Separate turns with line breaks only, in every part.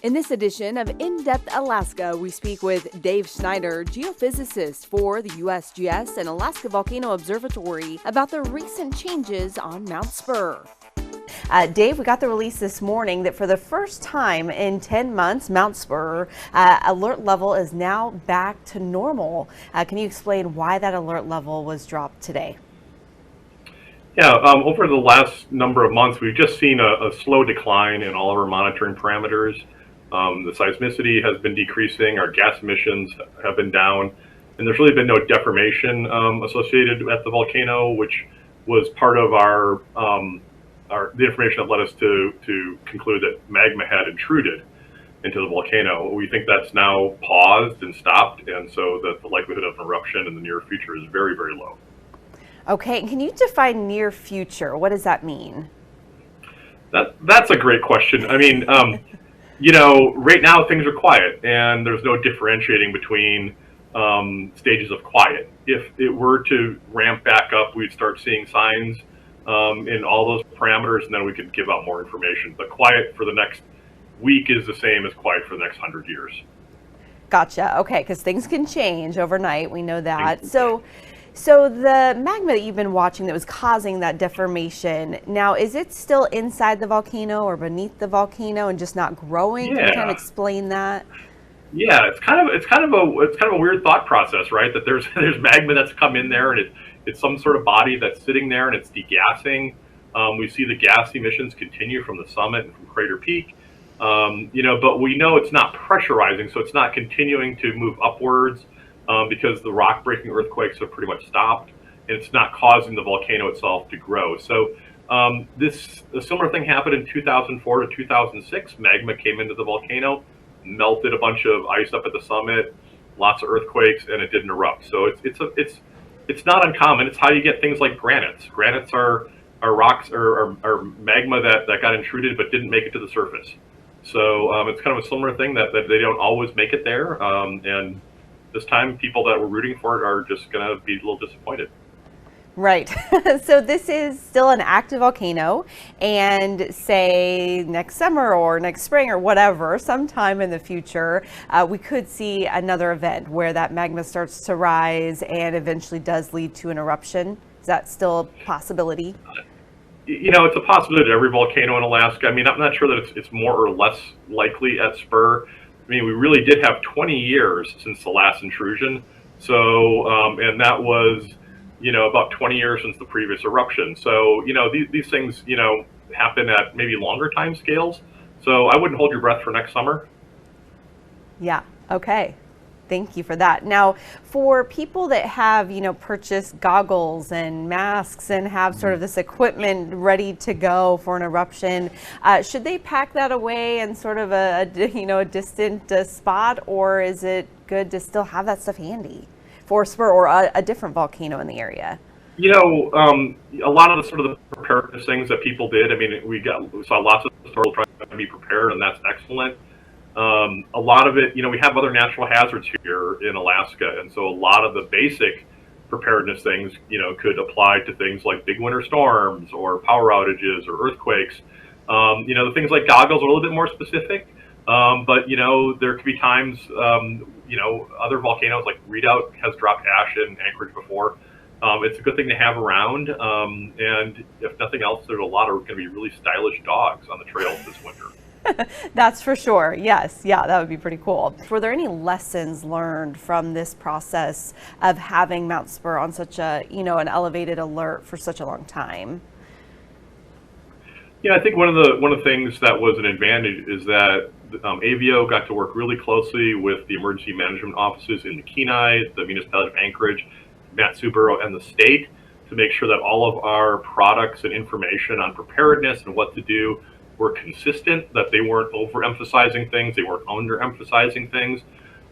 In this edition of In-Depth Alaska, we speak with Dave Schneider, geophysicist for the USGS and Alaska Volcano Observatory, about the recent changes on Mount Spur. Dave, we got the release this morning that for the first time in 10 months, Mount Spur alert level is now back to normal. Can you explain why that alert level was dropped today?
Yeah, over the last number of months, we've just seen a slow decline in all of our monitoring parameters. The seismicity has been decreasing, our gas emissions have been down, and there's really been no deformation associated at the volcano, which was part of the information that led us to conclude that magma had intruded into the volcano. We think that's now paused and stopped, and so that the likelihood of an eruption in the near future is very, very low.
Okay, can you define near future? What does that mean?
That's a great question. I mean, right now things are quiet, and there's no differentiating between stages of quiet. If it were to ramp back up, we'd start seeing signs in all those parameters, and then we could give out more information. But quiet for the next week is the same as quiet for the next 100 years.
Gotcha. Okay, because things can change overnight. We know that. So the magma that you've been watching that was causing that deformation, now is it still inside the volcano or beneath the volcano and just not growing?
Yeah.
Can you kind of explain that?
Yeah, it's kind of a weird thought process, right? That there's magma that's come in there, and it's some sort of body that's sitting there and it's degassing. We see the gas emissions continue from the summit and from Crater Peak, but we know it's not pressurizing, so it's not continuing to move upwards. Because the rock breaking earthquakes have pretty much stopped, and it's not causing the volcano itself to grow. So a similar thing happened in 2004 to 2006. Magma came into the volcano, melted a bunch of ice up at the summit, lots of earthquakes, and it didn't erupt. So it's not uncommon. It's how you get things like granites. Granites are rocks or magma that got intruded but didn't make it to the surface. So it's kind of a similar thing that they don't always make it there, and this time, people that were rooting for it are just going to be a little disappointed.
Right. So this is still an active volcano, and say next summer or next spring or whatever, sometime in the future, we could see another event where that magma starts to rise and eventually does lead to an eruption. Is that still a possibility?
It's a possibility at every volcano in Alaska. I mean, I'm not sure that it's more or less likely at Spur. I mean, we really did have 20 years since the last intrusion. So, and that was, about 20 years since the previous eruption. So, these things, happen at maybe longer time scales. So I wouldn't hold your breath for next summer.
Yeah. Okay. Thank you for that. Now, for people that have, purchased goggles and masks and have sort of this equipment ready to go for an eruption, should they pack that away in sort of a distant spot, or is it good to still have that stuff handy for Spur or a different volcano in the area?
A lot of the sort of the preparedness things that people did. I mean, we saw lots of stories trying to be prepared, and that's excellent. A lot of it, we have other natural hazards here in Alaska, and so a lot of the basic preparedness things, could apply to things like big winter storms or power outages or earthquakes. The things like goggles are a little bit more specific, but there could be times, other volcanoes like Redoubt has dropped ash in Anchorage before. It's a good thing to have around, and if nothing else, there's a lot of going to be really stylish dogs on the trails this winter.
That's for sure. Yes. Yeah, that would be pretty cool. Were there any lessons learned from this process of having Mount Spur on such a, an elevated alert for such a long time?
Yeah, I think one of the things that was an advantage is that AVO got to work really closely with the emergency management offices in the Kenai, the municipality of Anchorage, Spurr, and the state to make sure that all of our products and information on preparedness and what to do were consistent, that they weren't overemphasizing things, they weren't underemphasizing things.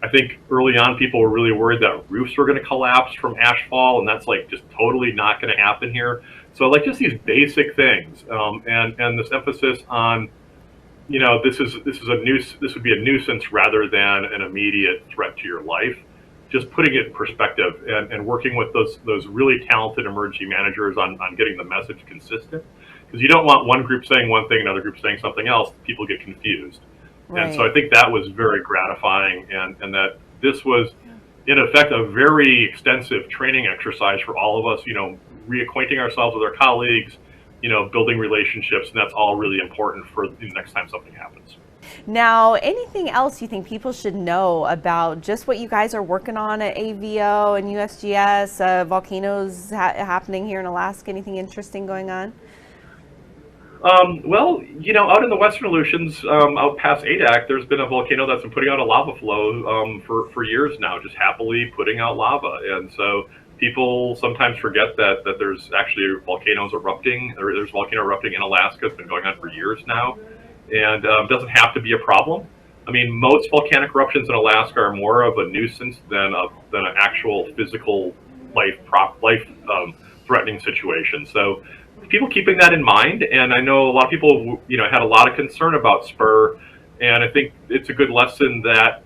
I think early on people were really worried that roofs were going to collapse from ashfall, and that's like just totally not going to happen here. So like just these basic things, and this emphasis on, this would be a nuisance rather than an immediate threat to your life. Just putting it in perspective and working with those really talented emergency managers on getting the message consistent. Because you don't want one group saying one thing, another group saying something else. People get confused. And so I think that was very gratifying, and that this was, in effect, a very extensive training exercise for all of us, reacquainting ourselves with our colleagues, building relationships, and that's all really important for the next time something happens.
Now, anything else you think people should know about just what you guys are working on at AVO and USGS, volcanoes happening here in Alaska? Anything interesting going on?
Well, out in the Western Aleutians, out past ADAC, there's been a volcano that's been putting out a lava flow for years now, just happily putting out lava. And so people sometimes forget that there's actually volcanoes erupting, or there's volcano erupting in Alaska. It's been going on for years now, and doesn't have to be a problem. I mean, most volcanic eruptions in Alaska are more of a nuisance than an actual physical life threatening situation. So people keeping that in mind, and I know a lot of people, had a lot of concern about Spur, and I think it's a good lesson that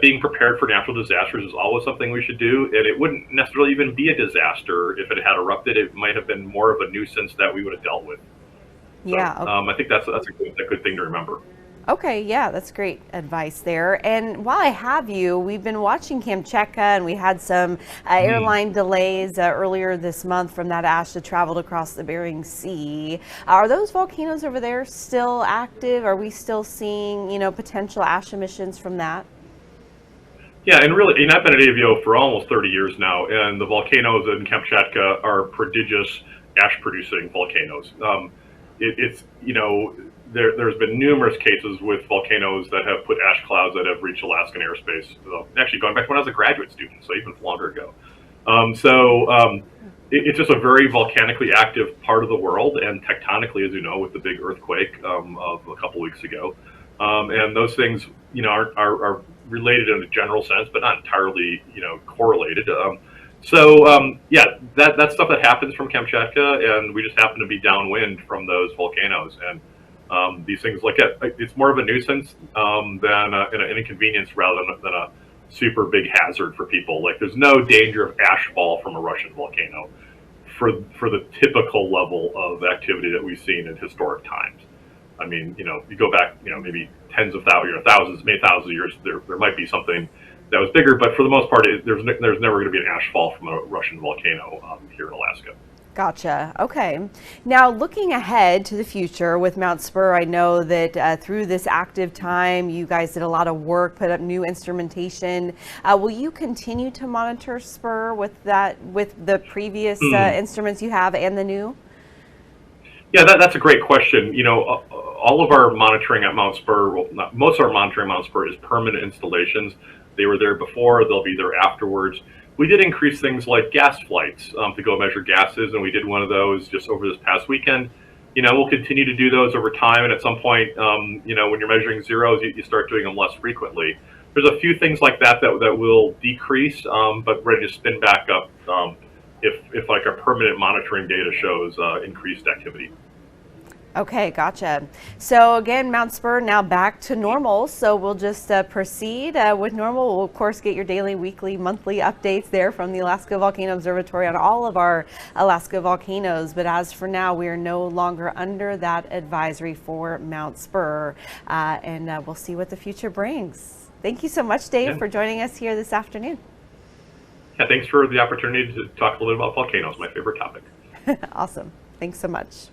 being prepared for natural disasters is always something we should do, and it wouldn't necessarily even be a disaster if it had erupted. It might have been more of a nuisance that we would have dealt with. So,
yeah. Okay.
I think that's a good thing to remember.
Okay, yeah, that's great advice there. And while I have you, we've been watching Kamchatka, and we had some airline delays earlier this month from that ash that traveled across the Bering Sea. Are those volcanoes over there still active? Are we still seeing, potential ash emissions from that?
Yeah, and really, I've been at AVO for almost 30 years now, and the volcanoes in Kamchatka are prodigious ash-producing volcanoes. There's been numerous cases with volcanoes that have put ash clouds that have reached Alaskan airspace. Actually, going back to when I was a graduate student, so even longer ago. It's just a very volcanically active part of the world, and tectonically, as you know, with the big earthquake of a couple weeks ago. And those things, are related in a general sense, but not entirely, correlated. That's stuff that happens from Kamchatka, and we just happen to be downwind from those volcanoes. And these things, it's more of a nuisance than an inconvenience rather than a super big hazard for people. Like, there's no danger of ash fall from a Russian volcano for the typical level of activity that we've seen in historic times. I mean, you go back, maybe tens of thousands, maybe thousands of years, there might be something that was bigger, but for the most part, there's never going to be an ash fall from a Russian volcano here in Alaska.
Gotcha. Okay. Now, looking ahead to the future with Mount Spur, I know that through this active time, you guys did a lot of work, put up new instrumentation. Will you continue to monitor Spur with the previous instruments you have and the new?
Yeah, that's a great question. All of our monitoring at Mount Spur, most of our monitoring at Mount Spur is permanent installations. They were there before, they'll be there afterwards. We did increase things like gas flights to go measure gases, and we did one of those just over this past weekend. We'll continue to do those over time, and at some point, when you're measuring zeros, you start doing them less frequently. There's a few things like that will decrease, but ready to spin back up if like our permanent monitoring data shows increased activity.
Okay, gotcha. So again, Mount Spur now back to normal. So we'll just proceed with normal. We'll of course get your daily, weekly, monthly updates there from the Alaska Volcano Observatory on all of our Alaska volcanoes. But as for now, we are no longer under that advisory for Mount Spur, and we'll see what the future brings. Thank you so much, Dave, for joining us here this afternoon.
Yeah, thanks for the opportunity to talk a little bit about volcanoes, my favorite topic.
Awesome. Thanks so much.